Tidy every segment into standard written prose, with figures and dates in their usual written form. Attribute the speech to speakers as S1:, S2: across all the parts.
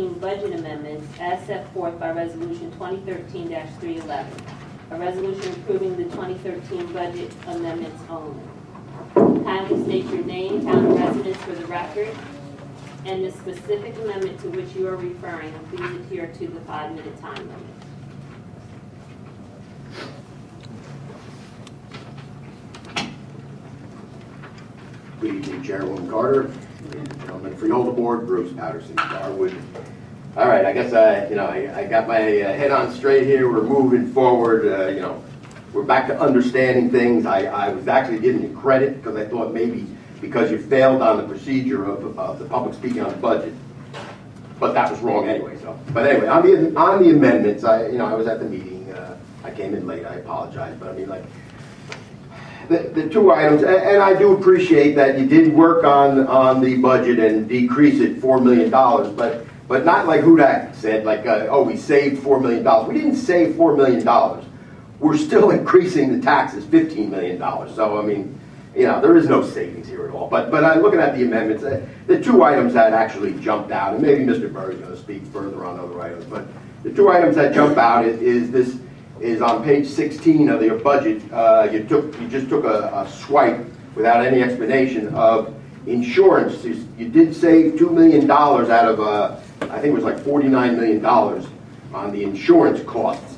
S1: budget amendments as set forth by Resolution 2013-311, a resolution approving the 2013 budget amendments only. Kindly state your name, town of residence for the record, and the specific amendment to which you are referring, and please adhere to the 5-minute time limit.
S2: Good evening, Chairwoman Carter, gentlemen, Freeholder Board, Bruce Patterson, Garwood. All right, I guess I got my head on straight here. We're moving forward. We're back to understanding things. I was actually giving you credit because I thought maybe because you failed on the procedure of the public speaking on the budget, but that was wrong anyway. But anyway, on the amendments, I was at the meeting. I came in late. I apologize, but I mean, like, the two items, and I do appreciate that you did work on the budget and decrease it $4 million, but not like Hudak said, like, oh, we saved $4 million. We didn't save $4 million. We're still increasing the taxes $15 million. So, I mean, there is no savings here at all. But I'm looking at the amendments. The two items that actually jumped out, and maybe Mr. Burr is going to speak further on other items, but the two items that jump out is on page 16 of your budget. You just took a swipe without any explanation of insurance. You did save $2 million out of I think it was like $49 million on the insurance costs.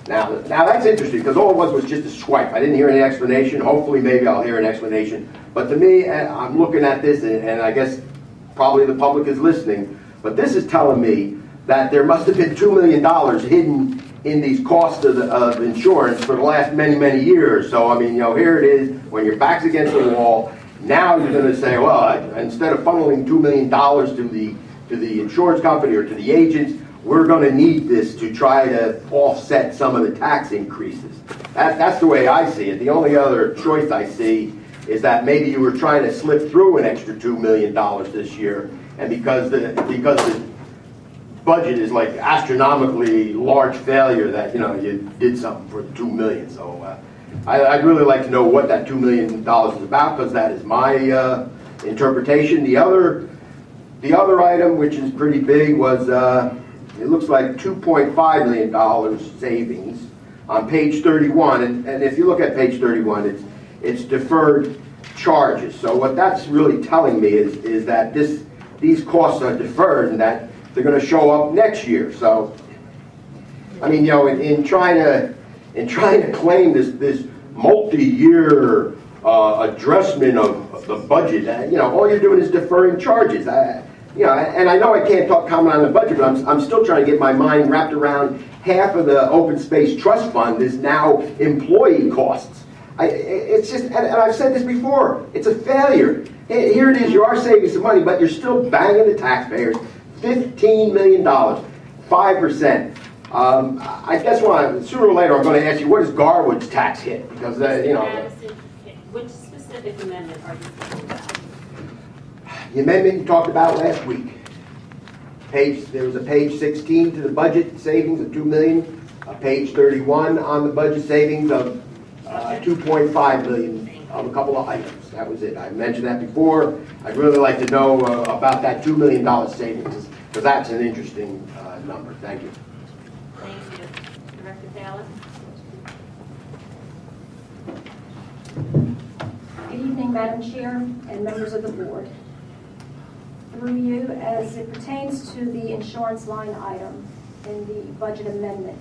S2: Now that's interesting because all it was just a swipe. I didn't hear any explanation. Hopefully maybe I'll hear an explanation. But to me, I'm looking at this, and I guess probably the public is listening, but this is telling me that there must have been $2 million hidden in these costs of insurance for the last many years. So I mean, here it is, when your back's against the wall, now you're going to say, well, instead of funneling $2 million to the insurance company or to the agents, we're going to need this to try to offset some of the tax increases. That's the way I see it. The only other choice I see is that maybe you were trying to slip through an extra $2 million this year, and because the budget is like astronomically large failure, that you did something for the $2 million. So I'd really like to know what that $2 million is about, because that is my interpretation. The other item, which is pretty big, was it looks like $2.5 million savings on page 31. And if you look at page 31, it's deferred charges. So what that's really telling me is that these costs are deferred and that they're going to show up next year. So, I mean, in trying to claim this multi-year addressment of the budget, all you're doing is deferring charges. And I know I can't comment on the budget, but I'm still trying to get my mind wrapped around half of the Open Space Trust Fund is now employee costs. It's just, and I've said this before, it's a failure. Here it is, you are saving some money, but you're still banging the taxpayers $15 million, 5%. I guess sooner or later I'm going to ask you, what is Garwood's tax hit? Because
S1: which specific amendment are you talking about?
S2: The amendment you talked about last week. There was a page 16 to the budget savings of $2 million, a page 31 on the budget savings of $2.5 million of a couple of items. That was it. I mentioned that before. I'd really like to know about that $2 million savings, because that's an interesting number. Thank you.
S1: Thank you. Director Taylor.
S3: Good evening, Madam Chair and members of the board. Through you, as it pertains to the insurance line item in the budget amendment,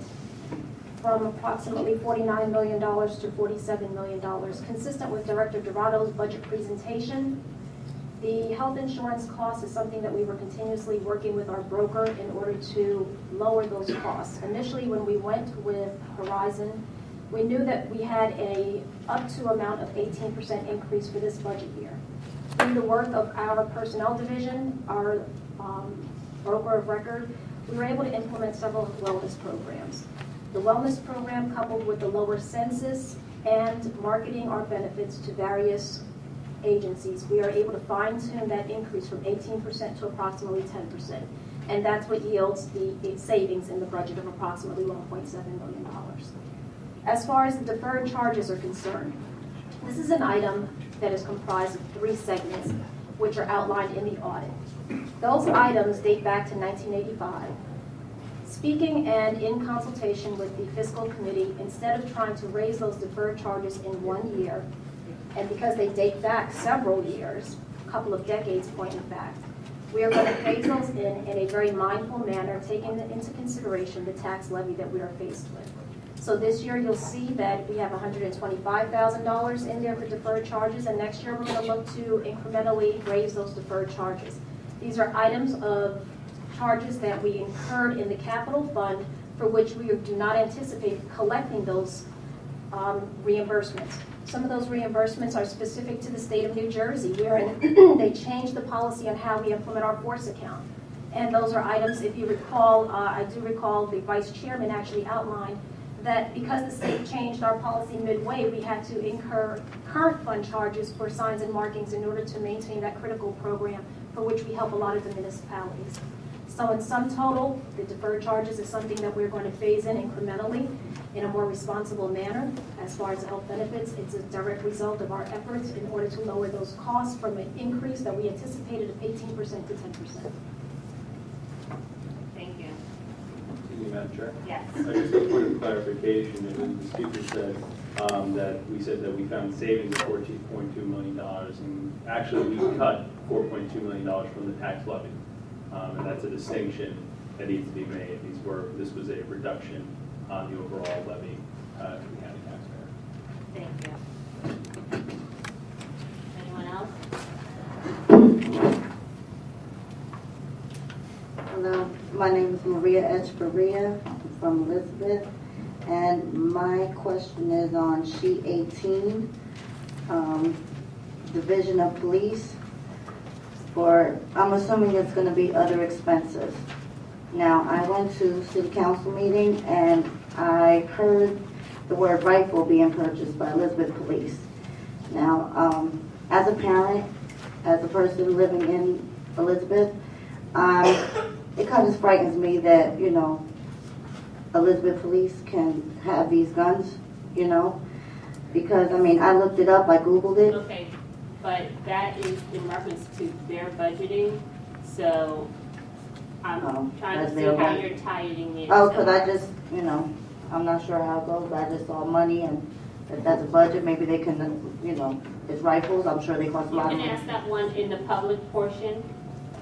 S3: from approximately $49 million to $47 million, consistent with Director Dorado's budget presentation. The health insurance cost is something that we were continuously working with our broker in order to lower those costs. Initially, when we went with Horizon, we knew that we had a up to amount of 18% increase for this budget year. Through the work of our personnel division, our broker of record, we were able to implement several wellness programs. The wellness program, coupled with the lower census and marketing our benefits to various agencies, we are able to fine-tune that increase from 18% to approximately 10%. And that's what yields the savings in the budget of approximately $1.7 million. As far as the deferred charges are concerned, this is an item that is comprised of 3 segments, which are outlined in the audit. Those items date back to 1985. Speaking and in consultation with the fiscal committee, instead of trying to raise those deferred charges in 1 year, and because they date back several years, a couple of decades pointing back, we are going to phase those in a very mindful manner, taking into consideration the tax levy that we are faced with. So this year you'll see that we have $125,000 in there for deferred charges, and next year we're going to look to incrementally raise those deferred charges. These are items of charges that we incurred in the capital fund for which we do not anticipate collecting those reimbursements. Some of those reimbursements are specific to the state of New Jersey, wherein they changed the policy on how we implement our force account. And those are items, if you recall, I do recall the vice chairman actually outlined that because the state changed our policy midway, we had to incur current fund charges for signs and markings in order to maintain that critical program for which we help a lot of the municipalities. So in sum total, the deferred charges is something that we're going to phase in incrementally in a more responsible manner. As far as health benefits, it's a direct result of our efforts in order to lower those costs from an increase that we anticipated of 18% to 10%.
S1: Thank you.
S4: Excuse me, Madam Chair.
S1: Yes.
S4: Just a point of clarification, the speaker said that we said that we found savings of $14.2 million, and actually we cut $4.2 million from the tax levy. And that's a distinction that needs to be made. This was a reduction on the overall levy to the county taxpayer.
S1: Thank you. Anyone else?
S5: Hello, my name is Maria Echevarria. I'm from Elizabeth, and my question is on sheet 18, Division of Police. I'm assuming it's going to be other expenses. Now, I went to city council meeting and I heard the word rifle being purchased by Elizabeth Police. Now, as a parent, as a person living in Elizabeth, it kind of frightens me that, you know, Elizabeth Police can have these guns, you know, because, I mean, I looked it up, I Googled it.
S1: Okay, but that is in reference to their budgeting, so I'm trying to see how you're tying it.
S5: Oh, because I just, you know, I'm not sure how it goes, but I just saw money, and if that's a budget, maybe they can, you know, it's rifles, I'm sure they cost a
S1: You
S5: lot of
S1: can
S5: money.
S1: ask that one in the public portion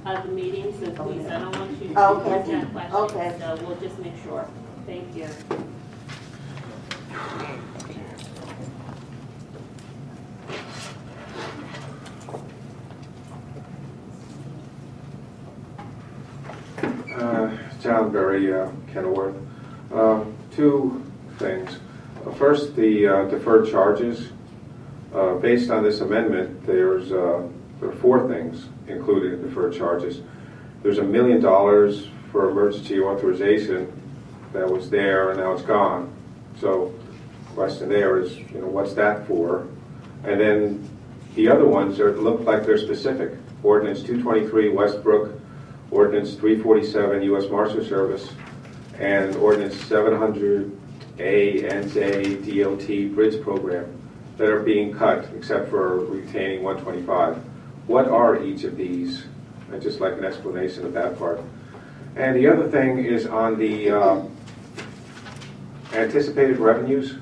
S1: of the meeting, so please, I don't want you to
S5: Okay.
S1: ask that question.
S5: Okay.
S1: So we'll just make sure. Thank you.
S6: John Berry, Kenilworth. Two things. First, the deferred charges. Based on this amendment, there are four things included in deferred charges. There's $1 million for emergency authorization that was there and now it's gone. So the question there is, you know, what's that for? And then the other ones look like they're specific. Ordinance 223 Westbrook, Ordinance 347 U.S. Marshal Service, and Ordinance 700 ANJ DOT Bridge Program that are being cut, except for retaining 125. What are each of these? I'd just like an explanation of that part. And the other thing is on the anticipated revenues.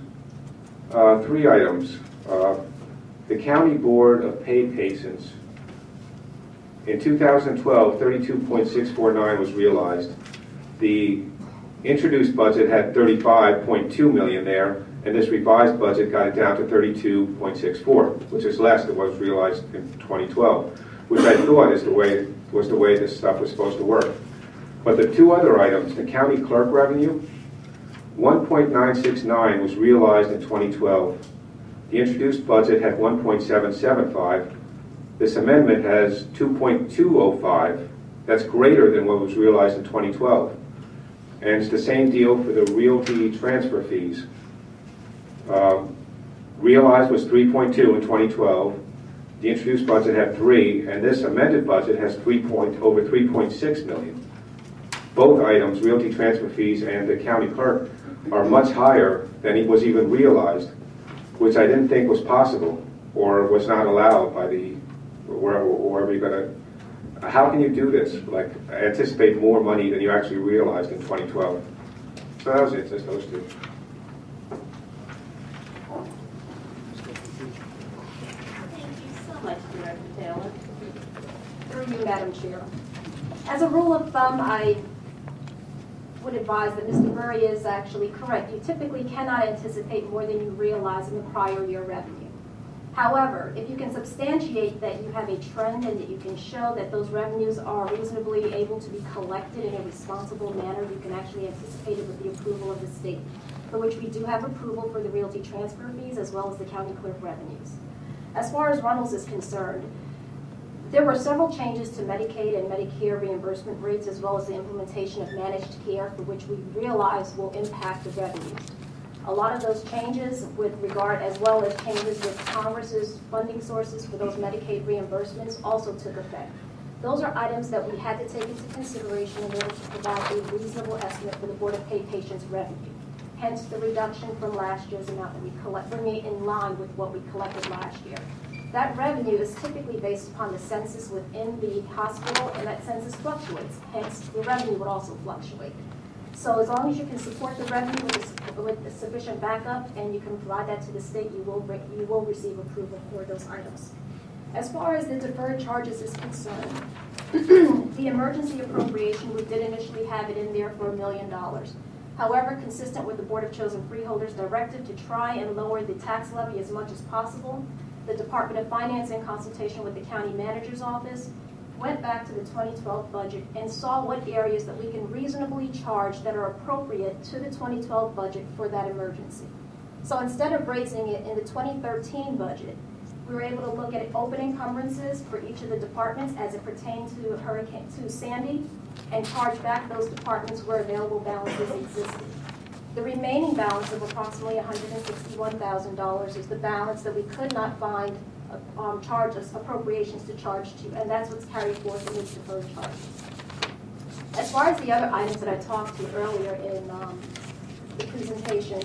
S6: Three items. The County Board of Paid Patients. In 2012, 32.649 was realized. The introduced budget had 35.2 million there, and this revised budget got it down to 32.64, which is less than what was realized in 2012, which I thought was the way this stuff was supposed to work. But the two other items, the county clerk revenue, 1.969 was realized in 2012. The introduced budget had 1.775. This amendment has 2.205. That's greater than what was realized in 2012. And it's the same deal for the realty transfer fees. Realized was 3.2 in 2012. The introduced budget had 3, and this amended budget has over 3.6 million. Both items, realty transfer fees and the county clerk, are much higher than was even realized, which I didn't think was possible or was not allowed by the wherever you're going to how can you do this? Like, anticipate more money than you actually realized in 2012? So that was it, just those two.
S1: Thank you so much, Director Taylor.
S3: Through you, Madam Chair. As a rule of thumb, I would advise that Mr. Murray is actually correct. You typically cannot anticipate more than you realize in the prior year revenue. However, if you can substantiate that you have a trend and that you can show that those revenues are reasonably able to be collected in a responsible manner, you can actually anticipate it with the approval of the state, for which we do have approval for the realty transfer fees as well as the county clerk revenues. As far as Runnels is concerned, there were several changes to Medicaid and Medicare reimbursement rates as well as the implementation of managed care, for which we realize will impact the revenues. A lot of those changes with regard, as well as changes with Congress's funding sources for those Medicaid reimbursements, also took effect. Those are items that we had to take into consideration in order to provide a reasonable estimate for the Board of Paid Patients revenue. Hence the reduction from last year's amount that we collect, bringing it in line with what we collected last year. That revenue is typically based upon the census within the hospital, and that census fluctuates. Hence, the revenue would also fluctuate. So as long as you can support the revenue with sufficient backup and you can provide that to the state, you will receive approval for those items. As far as the deferred charges is concerned, the emergency appropriation, we did initially have it in there for $1 million. However, consistent with the Board of Chosen Freeholders' directive to try and lower the tax levy as much as possible, the Department of Finance, in consultation with the County Manager's Office, went back to the 2012 budget and saw what areas that we can reasonably charge that are appropriate to the 2012 budget for that emergency. So instead of raising it in the 2013 budget, we were able to look at open encumbrances for each of the departments as it pertained to Sandy and charge back those departments where available balances existed. The remaining balance of approximately $161,000 is the balance that we could not find appropriations to charge to, and that's what's carried forth in these deferred charges. As far as the other items that I talked to earlier in the presentation,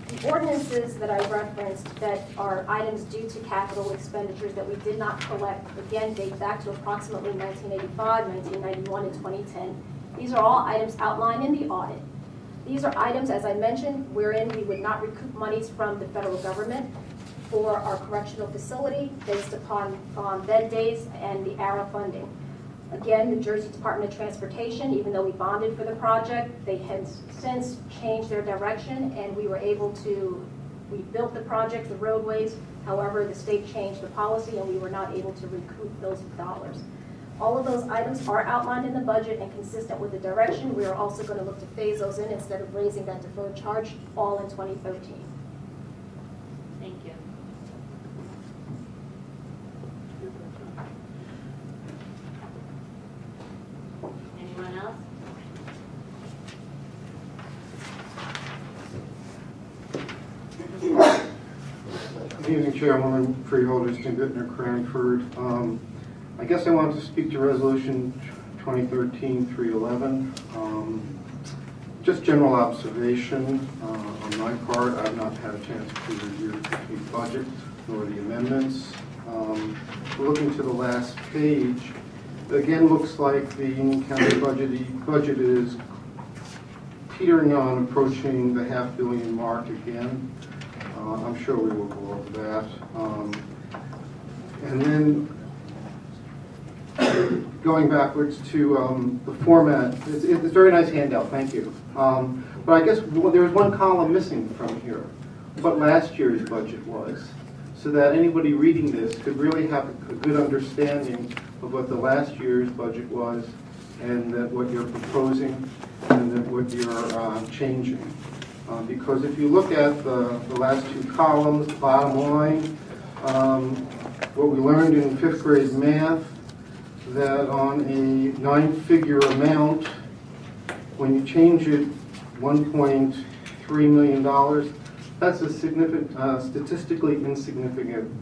S3: the ordinances that I referenced that are items due to capital expenditures that we did not collect, again, date back to approximately 1985, 1991, and 2010. These are all items outlined in the audit. These are items, as I mentioned, wherein we would not recoup monies from the federal government for our correctional facility based upon bed days and the ARA funding. Again, New Jersey Department of Transportation, even though we bonded for the project, they have since changed their direction, and we built the project, the roadways. However, the state changed the policy and we were not able to recoup those dollars. All of those items are outlined in the budget and consistent with the direction. We are also going to look to phase those in instead of raising that deferred charge all in 2013.
S1: Thank you. Anyone else?
S7: Good evening, Chairwoman, Freeholders, Tim Bittner, Cranford. I guess I wanted to speak to Resolution 2013-311. Just general observation on my part. I've not had a chance to review the complete budget nor the amendments. Looking to the last page, again, looks like the Union County budget is teetering on approaching the $500 million mark again. I'm sure we will go over that. And then going backwards to the format, it's a very nice handout, thank you. But I guess there was one column missing from here, what last year's budget was, so that anybody reading this could really have a good understanding of what the last year's budget was and that what you're proposing and that what you're changing. Because if you look at the last two columns, the bottom line, what we learned in 5th grade math, that on a 9-figure amount, when you change it $1.3 million, that's a significant, statistically insignificant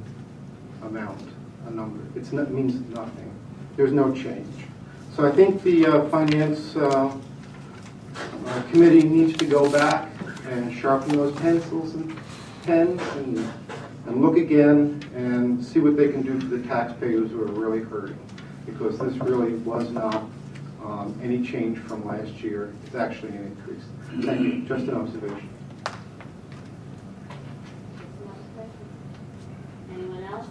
S7: amount, a number. It means nothing. There's no change. So I think the Finance Committee needs to go back and sharpen those pencils and pens and look again and see what they can do for the taxpayers who are really hurting. because this really was not any change from last year. It's actually an increase. Thank you. Just an observation.
S1: Anyone else?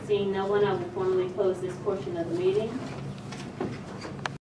S1: Seeing no one, I will formally close this portion of the meeting.